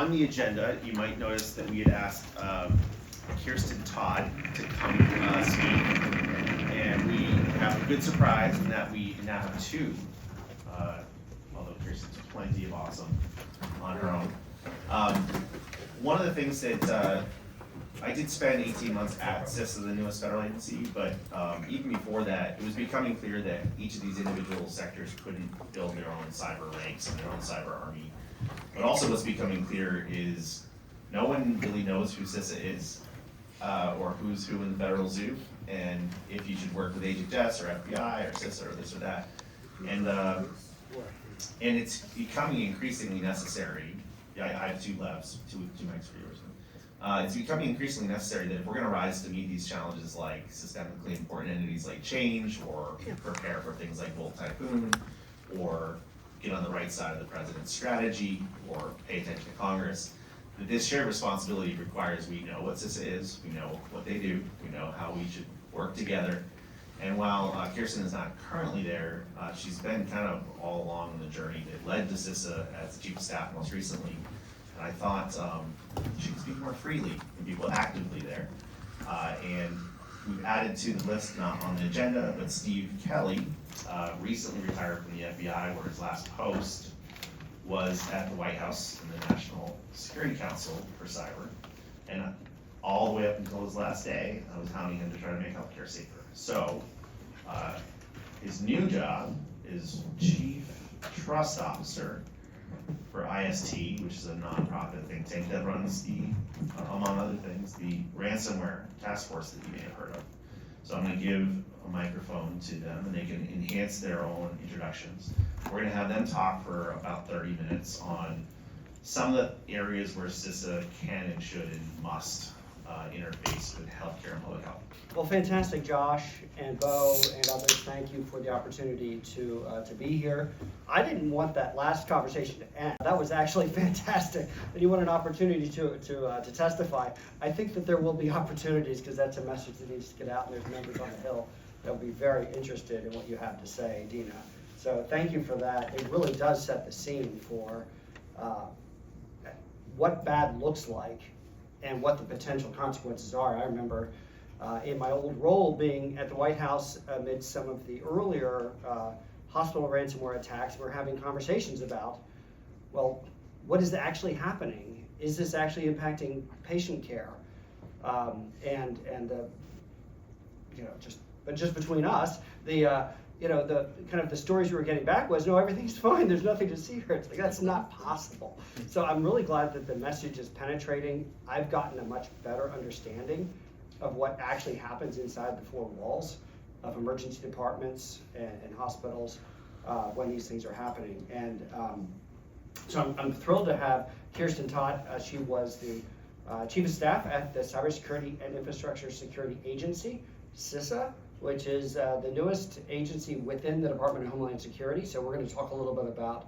on the agenda, you might notice that we had asked Kiersten Todt to come speak, and we have a good surprise in that we now have two, although Kiersten's plenty of awesome on her own. One of the things that I did spend 18 months at CISA, the newest federal agency, but even before that, it was becoming clear that each of these individual sectors couldn't build their own cyber ranks and their own cyber army. But also what's becoming clear is no one really knows who CISA is, or who's who in the federal zoo, and if you should work with HHS or FBI or CISA or this or that. And it's becoming increasingly necessary. Yeah, I have two labs, two mics for yours. It's becoming increasingly necessary that if we're going to rise to meet these challenges like systemically important entities like change, or prepare for things like Volt Typhoon, or get on the right side of the president's strategy, or pay attention to Congress, that this shared responsibility requires we know what CISA is, we know what they do, we know how we should work together. And while Kiersten is not currently there, she's been kind of all along in the journey that led to CISA as chief of staff most recently. And I thought she could speak more freely and people actively there. And we've added to the list, not on the agenda, but Steve Kelly recently retired from the FBI, where his last post was at the White House in the National Security Council for cyber. And all the way up until his last day, I was hounding him to try to make healthcare safer. So his new job is Chief Trust Officer for IST, which is a nonprofit think tank that runs the, among other things, the ransomware task force that you may have heard of. So I'm going to give a microphone to them and they can enhance their own introductions. We're going to have them talk for about 30 minutes on some of the areas where CISA can and should and must interface with healthcare and public health. Well, fantastic, Josh and Bo and others. Thank you for the opportunity to be here. I didn't want that last conversation to end. That was actually fantastic. And you want an opportunity to testify. I think that there will be opportunities because that's a message that needs to get out, and there's members on the Hill that will be very interested in what you have to say, Dina. So thank you for that. It really does set the scene for what bad looks like and what the potential consequences are. I remember in my old role being at the White House amid some of the earlier hospital ransomware attacks, we're having conversations about, well, what is actually happening? Is this actually impacting patient care? Just between us, the kind of the stories we were getting back was, no, everything's fine, there's nothing to see here. It's like, that's not possible. So I'm really glad that the message is penetrating. I've gotten a much better understanding of what actually happens inside the four walls of emergency departments and hospitals when these things are happening. And so I'm thrilled to have Kiersten Todt. She was the Chief of Staff at the Cybersecurity and Infrastructure Security Agency, CISA, which is the newest agency within the Department of Homeland Security. So we're going to talk a little bit about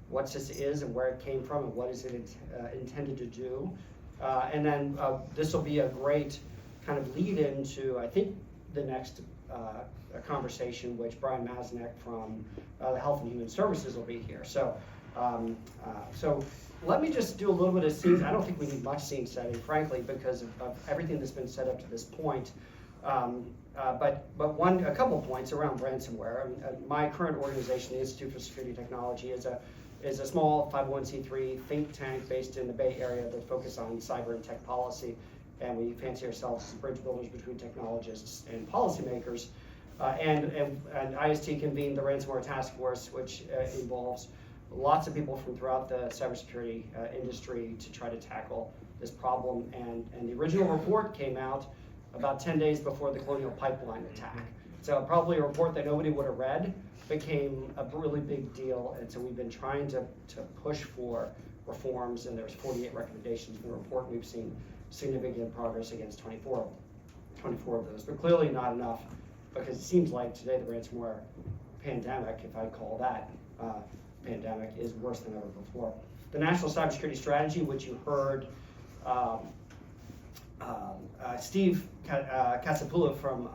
what CISA is and where it came from and what is it intended to do. And then this will be a great kind of lead into, I think, the next conversation, which Brian Masnick from the Health and Human Services will be here. So, so let me just do a little bit of scene. I don't think we need much scene setting, frankly, because of everything that's been set up to this point. But a couple points around ransomware. My current organization, the Institute for Security Technology, is a small 501c3 think tank based in the Bay Area that focuses on cyber and tech policy, and we fancy ourselves as bridge builders between technologists and policymakers. And IST convened the ransomware task force, which involves lots of people from throughout the cybersecurity industry to try to tackle this problem. And the original report came out about 10 days before the Colonial Pipeline attack. So probably a report that nobody would have read became a really big deal. And so we've been trying to push for reforms, and there's 48 recommendations in the report. We've seen significant progress against 24 of those, but clearly not enough, because it seems like today the ransomware pandemic, if I call that pandemic, is worse than ever before. The National Cybersecurity Strategy, which you heard Steve Casapulla from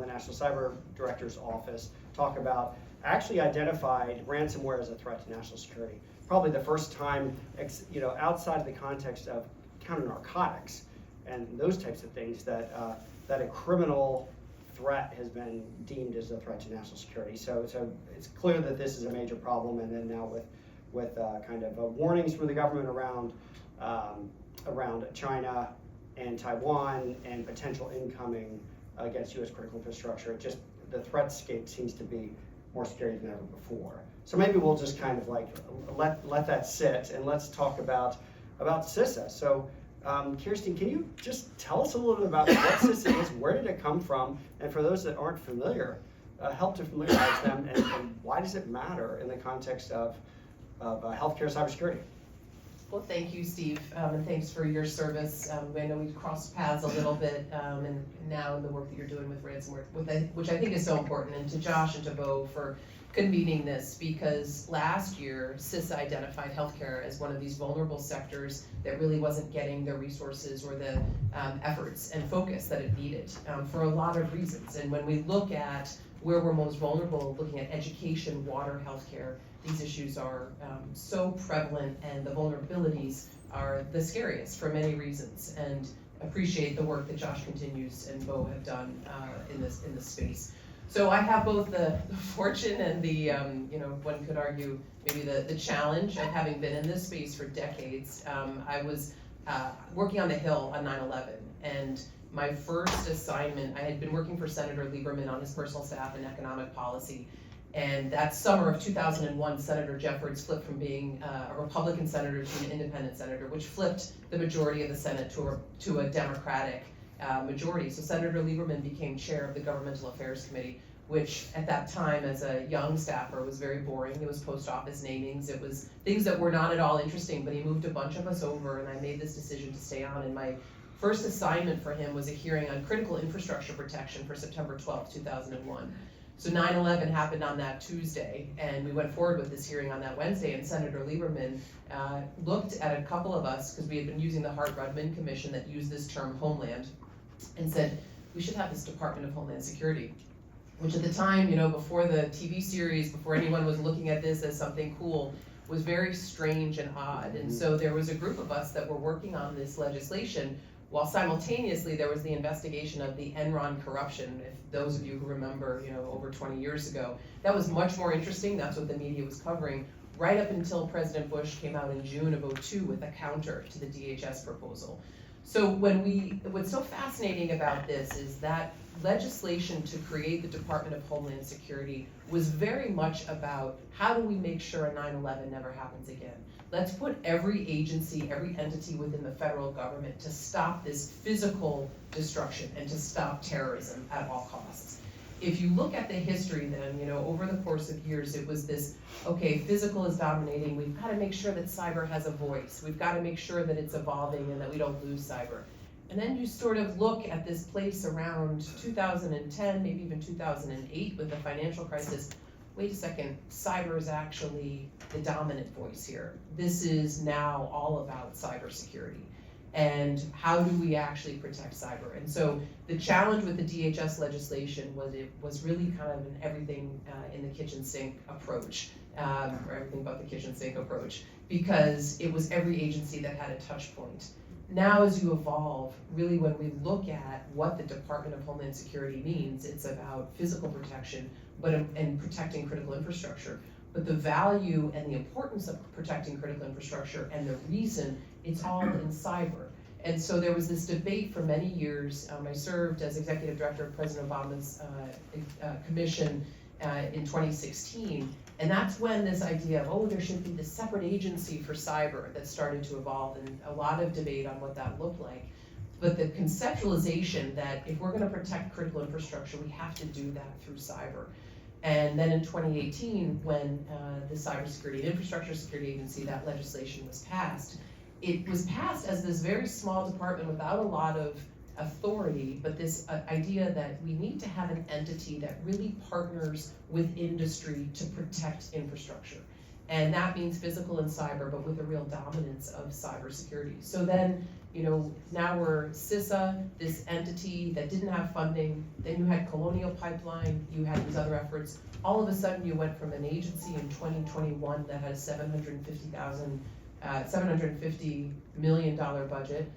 the National Cyber Director's Office talk about, actually identified ransomware as a threat to national security. probably the first time, outside of the context of counter narcotics and those types of things, that a criminal threat has been deemed as a threat to national security. So it's clear that this is a major problem, and then now with kind of warnings from the government around China and Taiwan and potential incoming against U.S. critical infrastructure, the threatscape seems to be more scary than ever before. So maybe we'll just kind of like let that sit, and let's talk about CISA. So Kiersten, can you just tell us a little bit about what CISA is, where did it come from, and for those that aren't familiar, help to familiarize them, and why does it matter in the context of healthcare cybersecurity? Well, thank you, Steve, and thanks for your service. I know we've crossed paths a little bit, and now in the work that you're doing with ransomware, which I think is so important, and to Josh and to Bo for convening this, because last year CISA identified healthcare as one of these vulnerable sectors that really wasn't getting the resources or the efforts and focus that it needed for a lot of reasons. And when we look at where we're most vulnerable, looking at education, water, healthcare, these issues are so prevalent, and the vulnerabilities are the scariest for many reasons. And appreciate the work that Josh continues and Bo have done in this space. So I have both the fortune and the, one could argue maybe the challenge of having been in this space for decades. I was working on the Hill on 9/11, and my first assignment, I had been working for Senator Lieberman on his personal staff in economic policy. And that summer of 2001, Senator Jeffords flipped from being a Republican senator to an independent senator, which flipped the majority of the Senate to a Democratic majority. So Senator Lieberman became chair of the Governmental Affairs Committee, which at that time, as a young staffer, was very boring. It was post office namings. It was things that were not at all interesting, but he moved a bunch of us over, and I made this decision to stay on. And my first assignment for him was a hearing on critical infrastructure protection for September 12th, 2001. So 9/11 happened on that Tuesday, and we went forward with this hearing on that Wednesday, and Senator Lieberman looked at a couple of us, because we had been using the Hart-Rudman Commission that used this term Homeland, and said, we should have this Department of Homeland Security, which at the time, before the TV series, before anyone was looking at this as something cool, was very strange and odd. And so there was a group of us that were working on this legislation, while simultaneously there was the investigation of the Enron corruption. If those of you who remember, over 20 years ago, that was much more interesting. That's what the media was covering, right up until President Bush came out in June of 2002 with a counter to the DHS proposal. So what's so fascinating about this is that legislation to create the Department of Homeland Security was very much about how do we make sure a 9/11 never happens again. Let's put every agency, every entity within the federal government to stop this physical destruction and to stop terrorism at all costs. If you look at the history then, over the course of years, it was this, okay, physical is dominating, we've got to make sure that cyber has a voice, we've got to make sure that it's evolving and that we don't lose cyber. And then you sort of look at this place around 2010, maybe even 2008 with the financial crisis. Wait a second, cyber is actually the dominant voice here. This is now all about cybersecurity. And how do we actually protect cyber? And so the challenge with the DHS legislation was it was really kind of an everything in the kitchen sink approach, or everything but the kitchen sink approach, because it was every agency that had a touch point. Now as you evolve, really when we look at what the Department of Homeland Security means, it's about physical protection and protecting critical infrastructure. But the value and the importance of protecting critical infrastructure and the reason, it's all in cyber. And so there was this debate for many years. I served as executive director of President Obama's commission in 2016. And that's when this idea of, there should be this separate agency for cyber that started to evolve, and a lot of debate on what that looked like. But the conceptualization that if we're going to protect critical infrastructure, we have to do that through cyber. And then in 2018, when the Cybersecurity and Infrastructure Security Agency, that legislation was passed, it was passed as this very small department without a lot of authority, but this idea that we need to have an entity that really partners with industry to protect infrastructure. And that means physical and cyber, but with a real dominance of cybersecurity. So then, now we're CISA, this entity that didn't have funding, then you had Colonial Pipeline, you had these other efforts. All of a sudden you went from an agency in 2021 that had a $750 million budget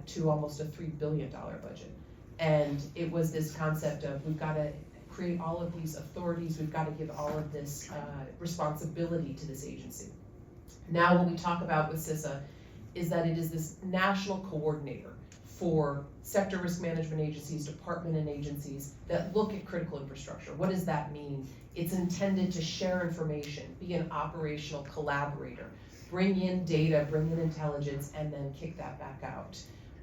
to almost a $3 billion budget. And it was this concept of, we've got to create all of these authorities, we've got to give all of this responsibility to this agency. Now what we talk about with CISA is that it is this national coordinator for sector risk management agencies, department and agencies that look at critical infrastructure. What does that mean? It's intended to share information, be an operational collaborator, bring in data, bring in intelligence, and then kick that back out.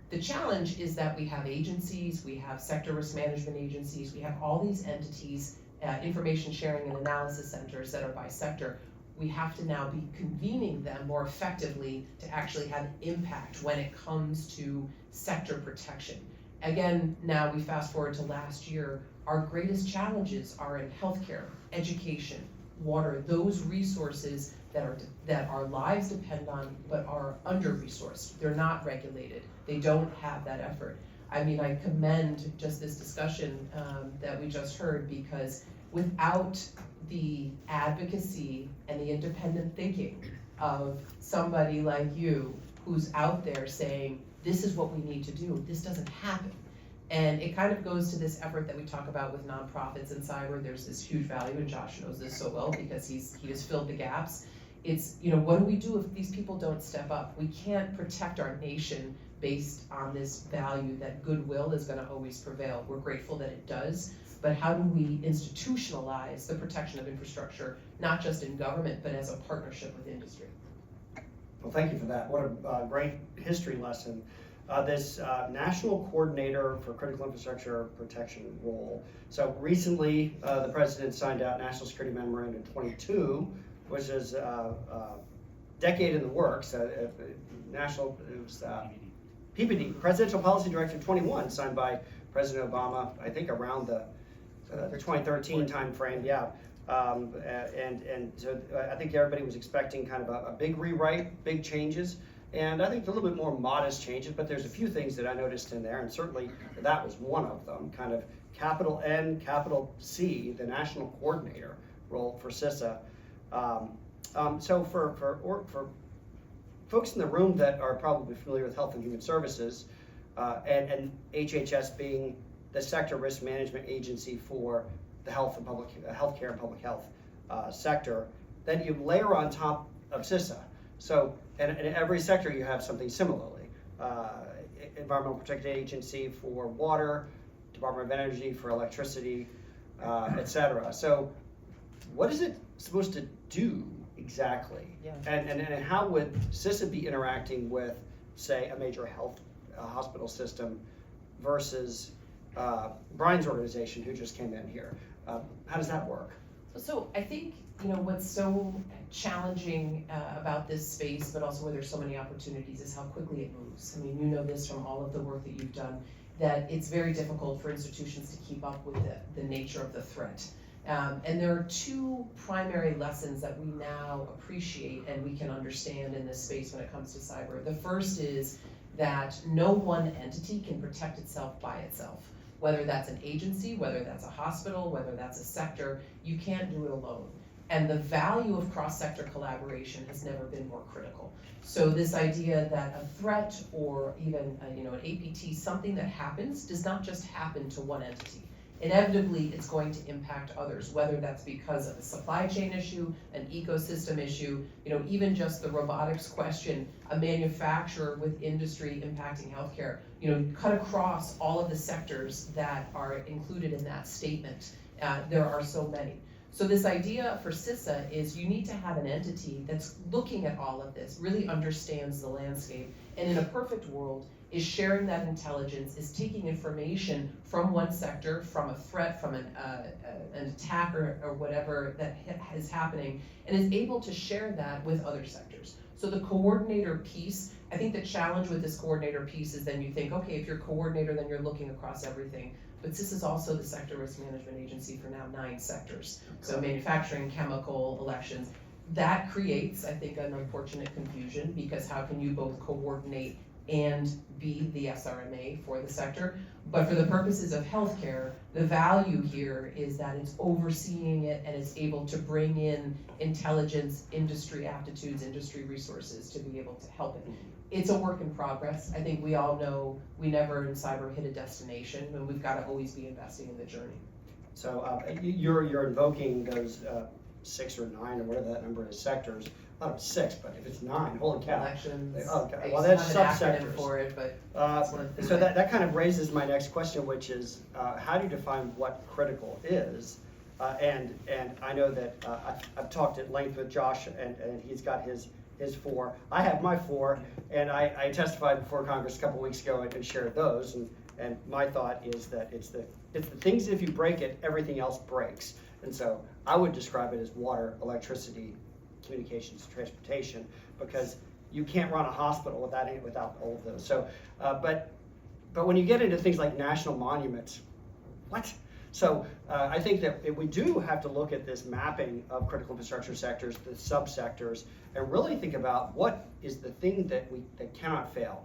The challenge is that we have agencies, we have sector risk management agencies, we have all these entities, information sharing and analysis centers that are by sector. We have to now be convening them more effectively to actually have impact when it comes to sector protection. Again, now we fast forward to last year, our greatest challenges are in healthcare, education, water, those resources that our lives depend on but are under-resourced. They're not regulated. They don't have that effort. I mean, I commend just this discussion that we just heard, because without the advocacy and the independent thinking of somebody like you who's out there saying, this is what we need to do, this doesn't happen. And it kind of goes to this effort that we talk about with nonprofits in cyber. There's this huge value, and Josh knows this so well because he has filled the gaps. It's, what do we do if these people don't step up? We can't protect our nation based on this value that goodwill is going to always prevail. We're grateful that it does, but how do we institutionalize the protection of infrastructure, not just in government, but as a partnership with industry? Well, thank you for that. What a great history lesson. This National Coordinator for Critical Infrastructure Protection role. So recently, the President signed out National Security Memorandum 22, which is a decade in the works. PPD, Presidential Policy Directive 21, signed by President Obama, I think around the 2013 timeframe, yeah. And so I think everybody was expecting kind of a big rewrite, big changes. And I think a little bit more modest changes, but there's a few things that I noticed in there, and certainly that was one of them, kind of capital N, capital C, the National Coordinator role for CISA. So for folks in the room that are probably familiar with Health and Human Services, and HHS being the sector risk management agency for the healthcare and public health sector, then you layer on top of CISA. So, and in every sector you have something similarly. Environmental Protection Agency for water, Department of Energy for electricity, et cetera. So what is it supposed to do exactly? Yeah. And how would CISA be interacting with, say, a major health hospital system versus Brian's organization who just came in here? How does that work? So I think, what's so challenging about this space, but also where there's so many opportunities, is how quickly it moves. I mean, you know this from all of the work that you've done, that it's very difficult for institutions to keep up with the nature of the threat. And there are two primary lessons that we now appreciate and we can understand in this space when it comes to cyber. The first is that no one entity can protect itself by itself. Whether that's an agency, whether that's a hospital, whether that's a sector, you can't do it alone. And the value of cross-sector collaboration has never been more critical. So this idea that a threat or even an APT, something that happens, does not just happen to one entity. Inevitably, it's going to impact others, whether that's because of a supply chain issue, an ecosystem issue, even just the robotics question, a manufacturer with industry impacting healthcare, cut across all of the sectors that are included in that statement. There are so many. So this idea for CISA is you need to have an entity that's looking at all of this, really understands the landscape, and in a perfect world, is sharing that intelligence, is taking information from one sector, from a threat, from an attack or whatever that is happening, and is able to share that with other sectors. So the coordinator piece, I think the challenge with this coordinator piece is then you think, okay, if you're coordinator, then you're looking across everything. But CISA is also the sector risk management agency for now 9 sectors. So manufacturing, chemical, elections. That creates, I think, an unfortunate confusion, because how can you both coordinate and be the SRMA for the sector? But for the purposes of healthcare, the value here is that it's overseeing it and it's able to bring in intelligence, industry aptitudes, industry resources to be able to help it. It's a work in progress. I think we all know we never in cyber hit a destination, and we've got to always be investing in the journey. So you're invoking those 6 or 9 or whatever that number is sectors. I thought it was 6, but if it's 9, holy cow. Elections. Okay. I Well, used to that's have an acronym subsectors. for it, but it's one of the things So that kind of raises my next question, which is how do you define what critical is? And I know that I've talked at length with Josh, and he's got his 4. I have my 4, and I testified before Congress a couple weeks ago and shared those. And my thought is that it's the things, if you break it, everything else breaks. And so I would describe it as water, electricity, communications, transportation, because you can't run a hospital without all of those. So, but when you get into things like national monuments, what? So I think that we do have to look at this mapping of critical infrastructure sectors, the subsectors, and really think about what is the thing that cannot fail.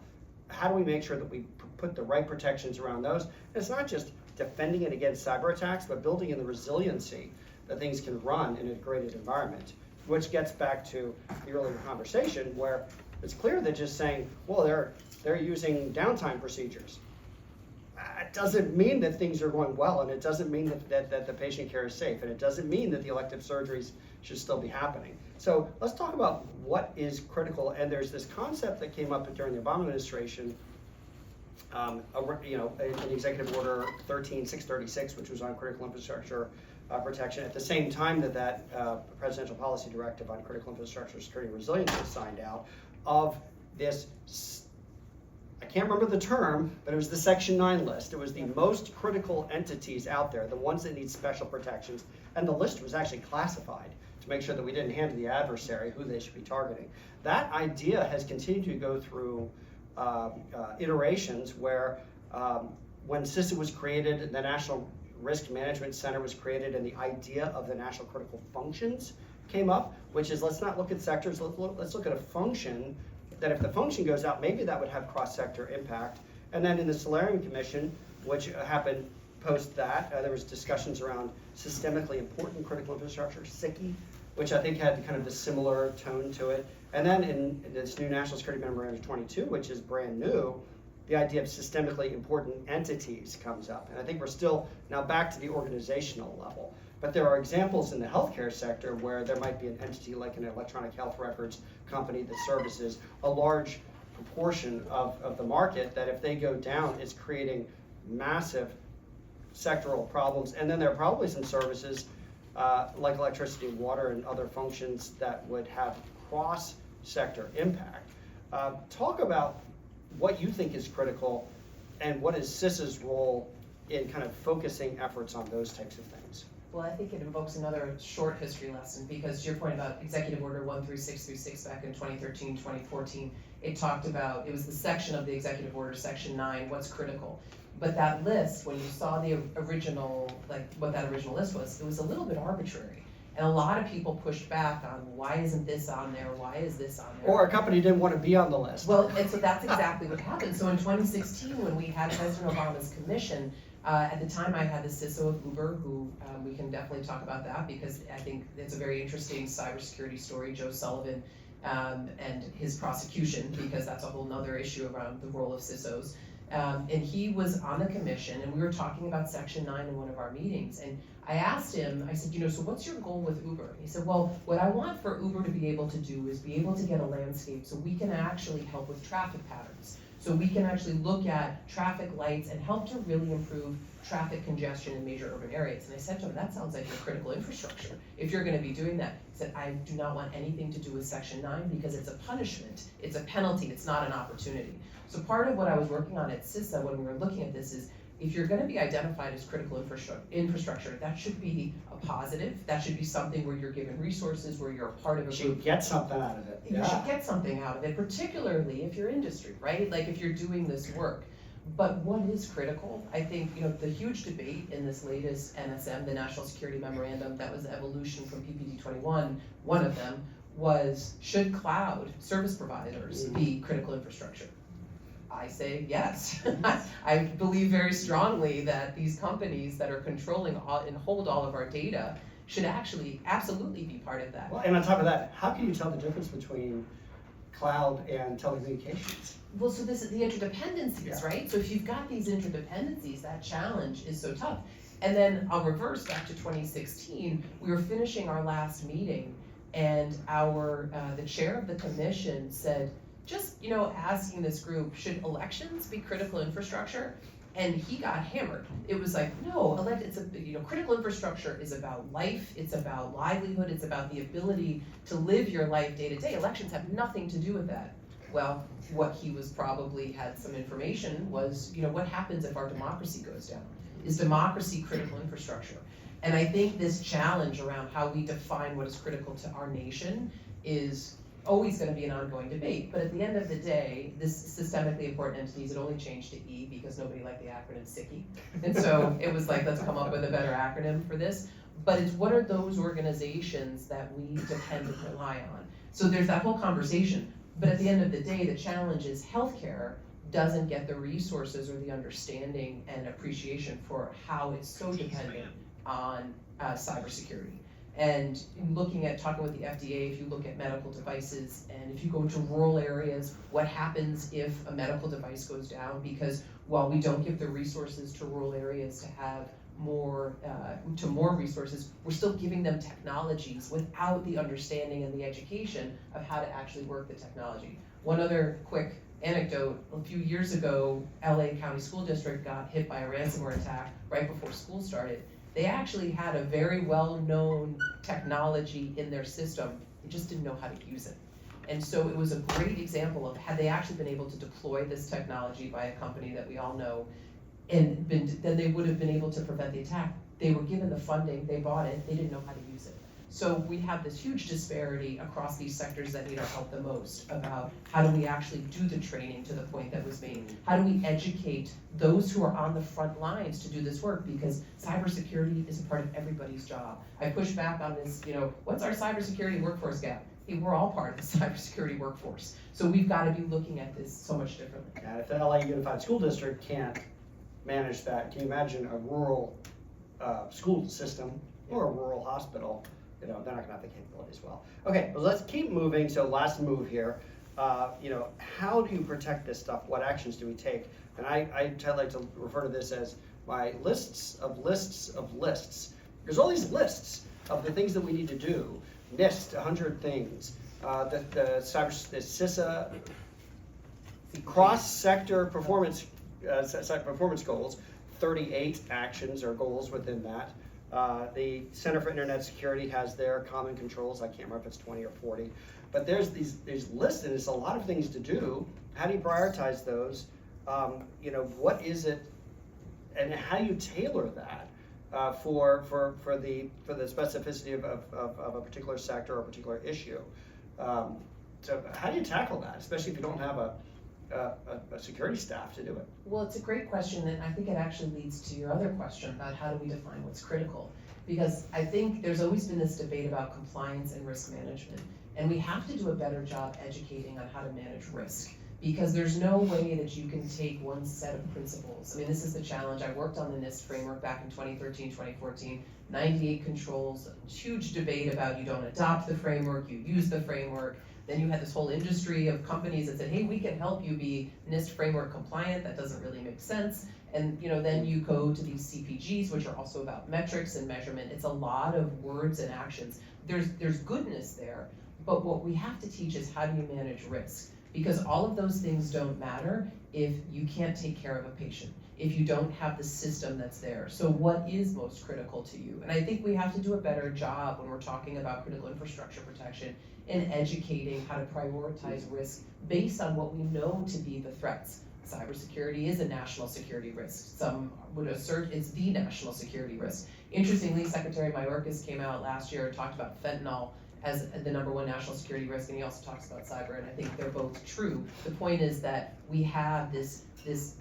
How do we make sure that we put the right protections around those? And it's not just defending it against cyber attacks, but building in the resiliency that things can run in a degraded environment, which gets back to the earlier conversation where it's clear that just saying, well, they're using downtime procedures. It doesn't mean that things are going well, and it doesn't mean that the patient care is safe, and it doesn't mean that the elective surgeries should still be happening. So let's talk about what is critical, and there's this concept that came up during the Obama administration, in Executive Order 13636, which was on critical infrastructure protection, at the same time that Presidential Policy Directive on Critical Infrastructure Security and Resilience was signed out, of this, I can't remember the term, but it was the Section 9 list. It was the most critical entities out there, the ones that need special protections, and the list was actually classified to make sure that we didn't hand to the adversary who they should be targeting. That idea has continued to go through iterations where when CISA was created, the National Risk Management Center was created, and the idea of the national critical functions came up, which is, let's not look at sectors, let's look at a function, that if the function goes out, maybe that would have cross-sector impact. And then in the Solarium Commission, which happened post that, there was discussions around systemically important critical infrastructure, SICI, which I think had kind of a similar tone to it. And then in this new National Security Memorandum 22, which is brand new, the idea of systemically important entities comes up. And I think we're still now back to the organizational level. But there are examples in the healthcare sector where there might be an entity like an electronic health records company that services a large proportion of the market, that if they go down, it's creating massive sectoral problems. And then there are probably some services like electricity, water, and other functions that would have cross-sector impact. Talk about what you think is critical and what is CISA's role in kind of focusing efforts on those types of things. Well, I think it invokes another short history lesson, because to your point about Executive Order 13636 back in 2013, 2014, it talked about, it was the section of the Executive Order, Section 9, what's critical. But that list, when you saw the original, like what that original list was, it was a little bit arbitrary. And a lot of people pushed back on, why isn't this on there? Why is this on there? Or a company didn't want to be on the list. Well, and so that's exactly what happened. So in 2016, when we had President Obama's commission, at the time I had the CISO of Uber, who we can definitely talk about that, because I think it's a very interesting cybersecurity story, Joe Sullivan and his prosecution, because that's a whole nother issue around the role of CISOs. And he was on the commission, and we were talking about Section 9 in one of our meetings. And I asked him, I said, so what's your goal with Uber? He said, well, what I want for Uber to be able to do is be able to get a landscape so we can actually help with traffic patterns. So we can actually look at traffic lights and help to really improve traffic congestion in major urban areas. And I said to him, that sounds like your critical infrastructure, if you're gonna be doing that. He said, I do not want anything to do with Section 9 because it's a punishment, it's a penalty, it's not an opportunity. So part of what I was working on at CISA when we were looking at this is, if you're gonna be identified as critical infrastructure, that should be a positive, that should be something where you're given resources, where you're a part of a You group. should get something out of it. You should get something out of it, particularly if you're industry, right? Like if you're doing this work. But what is critical? I think, the huge debate in this latest NSM, the National Security Memorandum, that was the evolution from PPD 21, one of them was, should cloud service providers be critical infrastructure? I say yes. I believe very strongly that these companies that are controlling and hold all of our data should actually absolutely be part of that. Well, and on top of that, how can you tell the difference between cloud and telecommunications? Well, so this is the interdependencies, Yeah. right? So if you've got these interdependencies, that challenge is so tough. And then I'll reverse back to 2016. We were finishing our last meeting, and the chair of the commission said, just asking this group, should elections be critical infrastructure? And he got hammered. It was like, no, critical infrastructure is about life, it's about livelihood, it's about the ability to live your life day to day. Elections have nothing to do with that. Well, what he was probably had some information was, what happens if our democracy goes down? Is democracy critical infrastructure? And I think this challenge around how we define what is critical to our nation is always going to be an ongoing debate. But at the end of the day, this systemically important entities, it only changed to E because nobody liked the acronym SICKY. And so it was like, let's come up with a better acronym for this. But it's what are those organizations that we depend and rely on? So there's that whole conversation. But at the end of the day, the challenge is healthcare doesn't get the resources or the understanding and appreciation for how it's so dependent on cybersecurity. And talking with the FDA, if you look at medical devices, and if you go to rural areas, what happens if a medical device goes down? Because while we don't give the resources to rural areas to have more resources, we're still giving them technologies without the understanding and the education of how to actually work the technology. One other quick anecdote, a few years ago, LA County School District got hit by a ransomware attack right before school started. They actually had a very well-known technology in their system, they just didn't know how to use it. And so it was a great example of had they actually been able to deploy this technology by a company that we all know, and then they would have been able to prevent the attack. They were given the funding, they bought it, they didn't know how to use it. So we have this huge disparity across these sectors that need our help the most about how do we actually do the training to the point that was made? How do we educate those who are on the front lines to do this work? Because cybersecurity is a part of everybody's job. I push back on this, what's our cybersecurity workforce gap? Hey, we're all part of the cybersecurity workforce. So we've got to be looking at this so much differently. And if the LA Unified School District can't manage that, can you imagine a rural school system or a rural hospital? They're not gonna have the capability as well. Okay, well, let's keep moving. So last move here, how do you protect this stuff? What actions do we take? And I like to refer to this as my lists of lists of lists. There's all these lists of the things that we need to do. NIST, 100 things. The CISA cross-sector performance goals, 38 actions or goals within that. The Center for Internet Security has their common controls. I can't remember if it's 20 or 40. But there's these lists, and it's a lot of things to do. How do you prioritize those? What is it, and how do you tailor that for the specificity of a particular sector or a particular issue? So how do you tackle that, especially if you don't have a security staff to do it? Well, it's a great question, and I think it actually leads to your other question about how do we define what's critical. Because I think there's always been this debate about compliance and risk management, and we have to do a better job educating on how to manage risk. Because there's no way that you can take one set of principles. I mean, this is the challenge. I worked on the NIST framework back in 2013, 2014, 98 controls, a huge debate about you don't adopt the framework, you use the framework. Then you had this whole industry of companies that said, hey, we can help you be NIST framework compliant. That doesn't really make sense. And then you go to these CPGs, which are also about metrics and measurement. It's a lot of words and actions. There's goodness there, but what we have to teach is how do you manage risk? Because all of those things don't matter if you can't take care of a patient, if you don't have the system that's there. So what is most critical to you? And I think we have to do a better job when we're talking about critical infrastructure protection in educating how to prioritize risk based on what we know to be the threats. Cybersecurity is a national security risk. Some would assert it's the national security risk. Interestingly, Secretary Mayorkas came out last year and talked about fentanyl as the #1 national security risk, and he also talks about cyber, and I think they're both true. The point is that we have this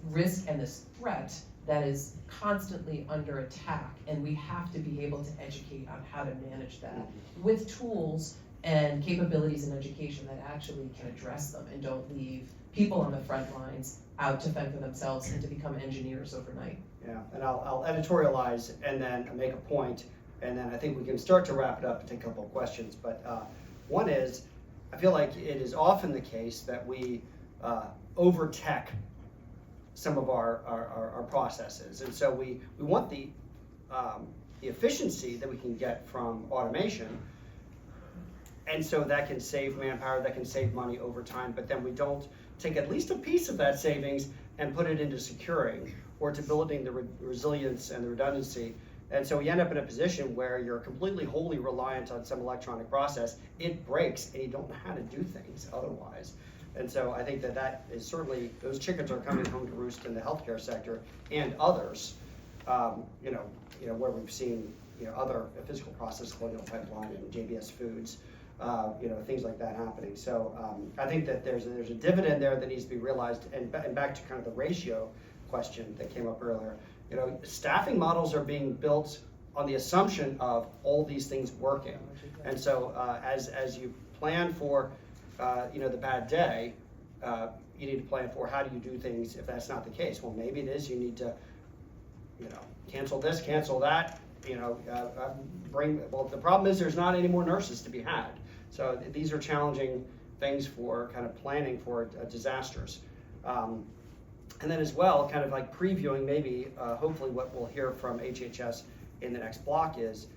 risk and this threat that is constantly under attack, and we have to be able to educate on how to manage that with tools and capabilities in education that actually can address them and don't leave people on the front lines out to fend for themselves and to become engineers overnight. Yeah, and I'll editorialize and then make a point, and then I think we can start to wrap it up and take a couple of questions. But one is, I feel like it is often the case that we over-tech some of our processes, and so we want the efficiency that we can get from automation, and so that can save manpower, that can save money over time, but then we don't take at least a piece of that savings and put it into securing or to building the resilience and the redundancy. And so we end up in a position where you're completely wholly reliant on some electronic process. It breaks and you don't know how to do things otherwise. And so I think that is certainly, those chickens are coming home to roost in the healthcare sector and others, where we've seen other physical process, Colonial Pipeline and JBS Foods, things like that happening. So I think that there's a dividend there that needs to be realized. And back to kind of the ratio question that came up earlier, staffing models are being built on the assumption of all these things working. And so as you plan for the bad day, you need to plan for how do you do things if that's not the case. Well, maybe it is you need to cancel this, cancel that, well, the problem is there's not any more nurses to be had. So these are challenging things for kind of planning for disasters. And then as well, kind of like previewing maybe, hopefully what we'll hear from HHS in the next block is,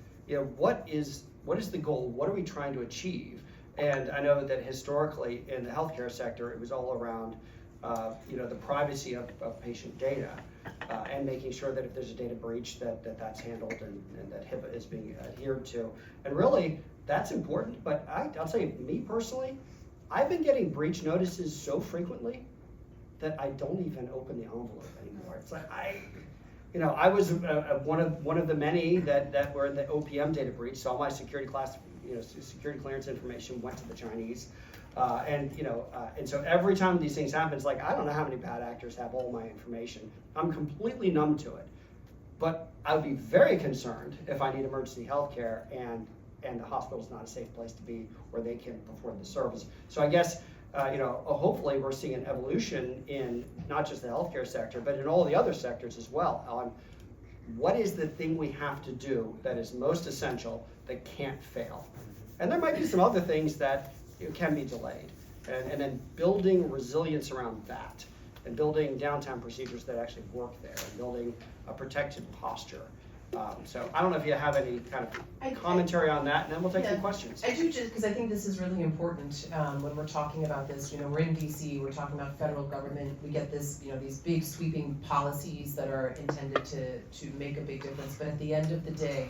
what is the goal? What are we trying to achieve? And I know that historically in the healthcare sector, it was all around, the privacy of patient data and making sure that if there's a data breach that's handled and that HIPAA is being adhered to. And really, that's important, but I'll tell you, me personally, I've been getting breach notices so frequently that I don't even open the envelope anymore. It's like I was one of the many that were in the OPM data breach, so all my security clearance information went to the Chinese. And so every time these things happen, it's like, I don't know how many bad actors have all my information. I'm completely numb to it. But I would be very concerned if I need emergency health care and the hospital's not a safe place to be where they can perform the service. So I guess, hopefully we're seeing an evolution in not just the healthcare sector, but in all the other sectors as well, on what is the thing we have to do that is most essential that can't fail. And there might be some other things that can be delayed. And then building resilience around that, and building downtime procedures that actually work there, and building a protected posture. So I don't know if you have any kind of commentary on that, and then we'll take some questions. I do, just because I think this is really important when we're talking about this. We're in DC, we're talking about federal government. We get this, these big sweeping policies that are intended to make a big difference. But at the end of the day,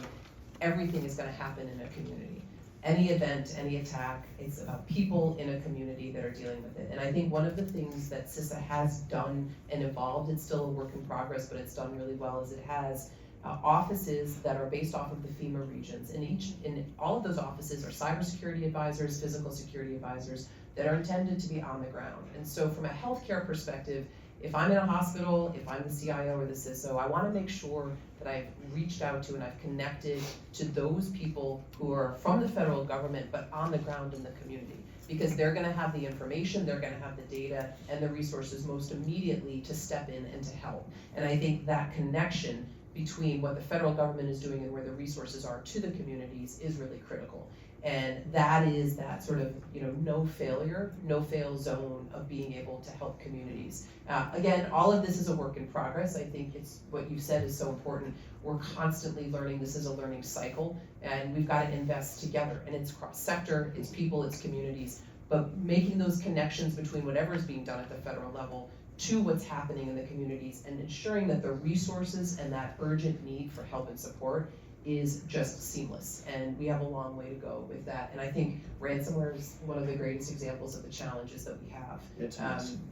everything is going to happen in a community. Any event, any attack, it's about people in a community that are dealing with it. And I think one of the things that CISA has done and evolved, it's still a work in progress, but it's done really well, is it has offices that are based off of the FEMA regions. In all of those offices are cybersecurity advisors, physical security advisors that are intended to be on the ground. And so from a healthcare perspective, if I'm in a hospital, if I'm the CIO or the CISO, I want to make sure that I've reached out to and I've connected to those people who are from the federal government but on the ground in the community, because they're going to have the information, they're going to have the data and the resources most immediately to step in and to help. And I think that connection between what the federal government is doing and where the resources are to the communities is really critical. And that is that sort of, no fail zone of being able to help communities. Again, all of this is a work in progress. I think it's what you said is so important. We're constantly learning. This is a learning cycle, and we've got to invest together. And it's cross-sector, it's people, it's communities, but making those connections between whatever is being done at the federal level to what's happening in the communities and ensuring that the resources and that urgent need for help and support is just seamless, and we have a long way to go with that. And I think ransomware is one of the greatest examples of the challenges that we have.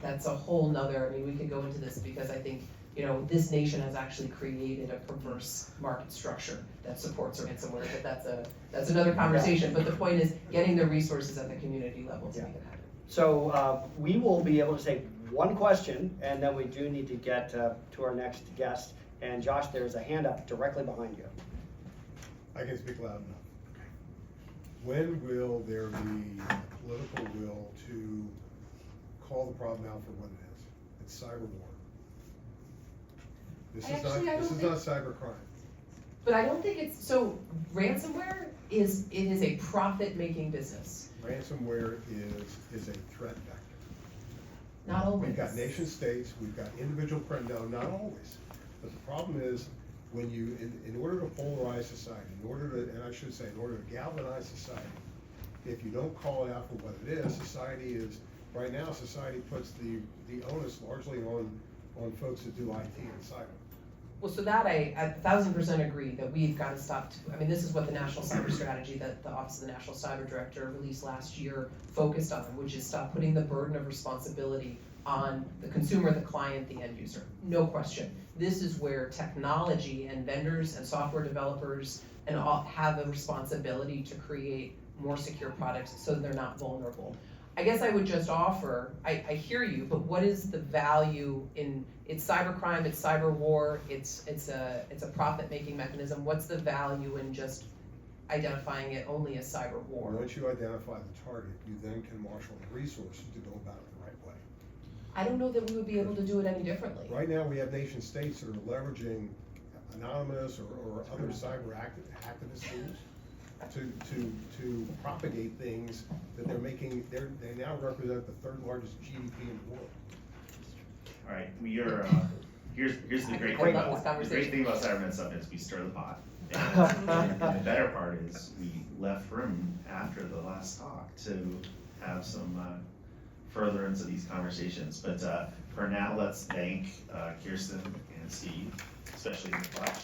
That's a whole nother, we could go into this because I think this nation has actually created a perverse market structure that supports ransomware, but that's another conversation. But the point is getting the resources at the community level to make it happen. So we will be able to take one question, and then we do need to get to our next guest. And Josh, there's a hand up directly behind you. I can speak loud enough. When will there be a political will to call the problem out for what it is? It's cyber war. This is not cyber crime. But I don't think it's, so ransomware is a profit-making business. Ransomware is a threat vector. Not always. We've got nation states, we've got individual, no, not always. But the problem is, when you, in order to polarize society, in order to galvanize society, if you don't call it out for what it is, right now, society puts the onus largely on folks that do IT and cyber. Well, so that I 1000% agree that we've got to stop. This is what the National Cyber Strategy that the Office of the National Cyber Director released last year focused on, which is stop putting the burden of responsibility on the consumer, the client, the end user. No question. This is where technology and vendors and software developers and all have a responsibility to create more secure products so they're not vulnerable. I guess I would just offer, I hear you, but what is the value in, it's cybercrime, it's cyber war, it's a profit-making mechanism. What's the value in just identifying it only as cyber war? Once you identify the target, you then can marshal the resources to go about it the right way. I don't know that we would be able to do it any differently. Right now, we have nation states that are leveraging anonymous or other cyber activist tools to propagate things that they're making. They now represent the third largest GDP in the world. All right, we are, here's the great I thing love about, this the great thing about CyberMed Summit is we stir the pot. And the better part is we left room after the last talk to have some furtherance of these conversations. But for now, let's thank Kiersten and Steve, especially in the class.